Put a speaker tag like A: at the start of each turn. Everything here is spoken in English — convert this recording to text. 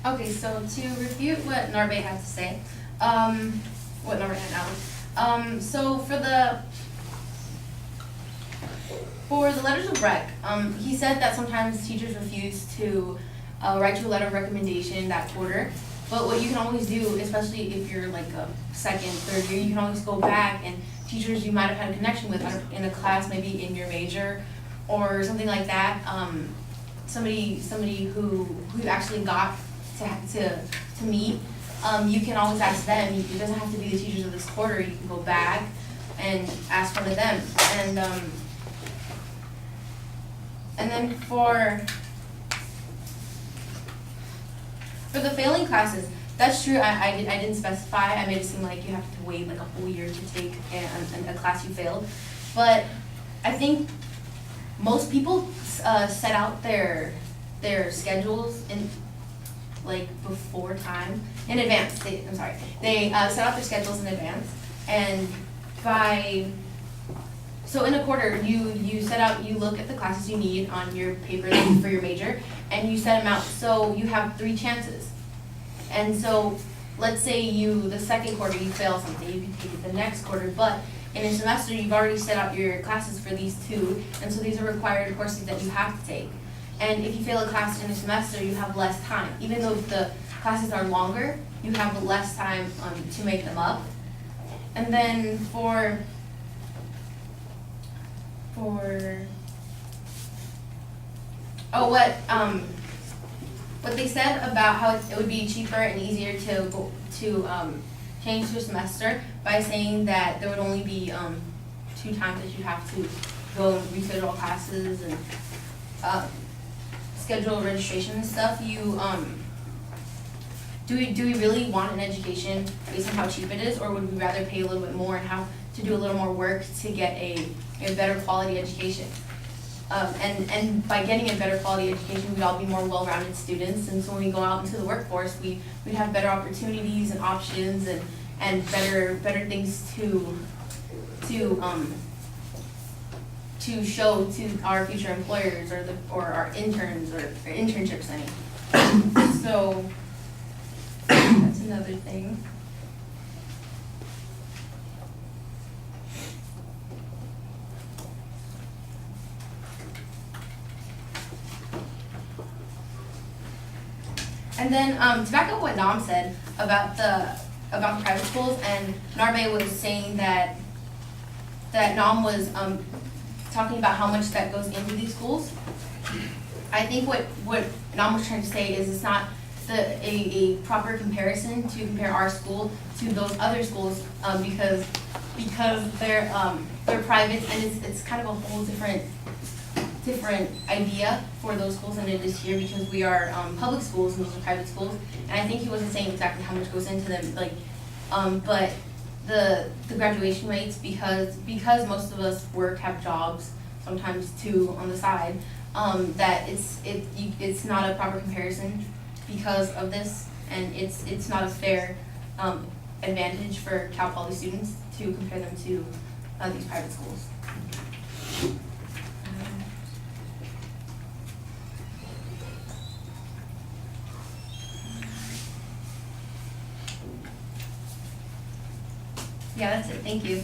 A: Okay, so to refute what Narbe had to say, what Narbe had now, so for the letters of rec, he said that sometimes teachers refuse to write you a letter of recommendation that quarter. But what you can always do, especially if you're like a second, third year, you can always go back and teachers you might have had a connection with in a class, maybe in your major or something like that. Somebody who you actually got to meet. You can always ask them. It doesn't have to be the teachers of this quarter. You can go back and ask one of them. And then for the failing classes, that's true. I didn't specify. I made it seem like you have to wait like a whole year to take a class you failed. But I think most people set out their schedules before time, in advance. They set out their schedules in advance, and so in a quarter, you set out, you look at the classes you need on your paper for your major, and you set them out so you have 3 chances. And so let's say the second quarter you fail something, you can take it the next quarter, but in a semester you've already set out your classes for these 2, and so these are required courses that you have to take. And if you fail a class in a semester, you have less time. Even though the classes are longer, you have less time to make them up. And then what they said about how it would be cheaper and easier to change to a semester by saying that there would only be 2 times that you have to go and reschedule classes and schedule registration and stuff. Do we really want an education based on how cheap it is, or would we rather pay a little bit more and have to do a little more work to get a better quality education? And by getting a better quality education, we'd all be more well-rounded students, and so when we go out into the workforce, we'd have better opportunities and options and better things to show to our future employers or our interns or internships. So that's another thing. And then to back up what Nam said about the private schools, and Narbe was saying that Nam was talking about how much that goes into these schools. I think what Nam was trying to say is it's not a proper comparison to compare our school to those other schools because they're private, and it's kind of a whole different idea for those schools than it is here, because we are public schools and those are private schools. And I think he wasn't saying exactly how much goes into them, but the graduation rates, because most of us have jobs, sometimes 2 on the side, that it's not a proper comparison because of this, and it's not a fair advantage for Cal Poly students to compare them to these private schools. Yeah, that's it. Thank you.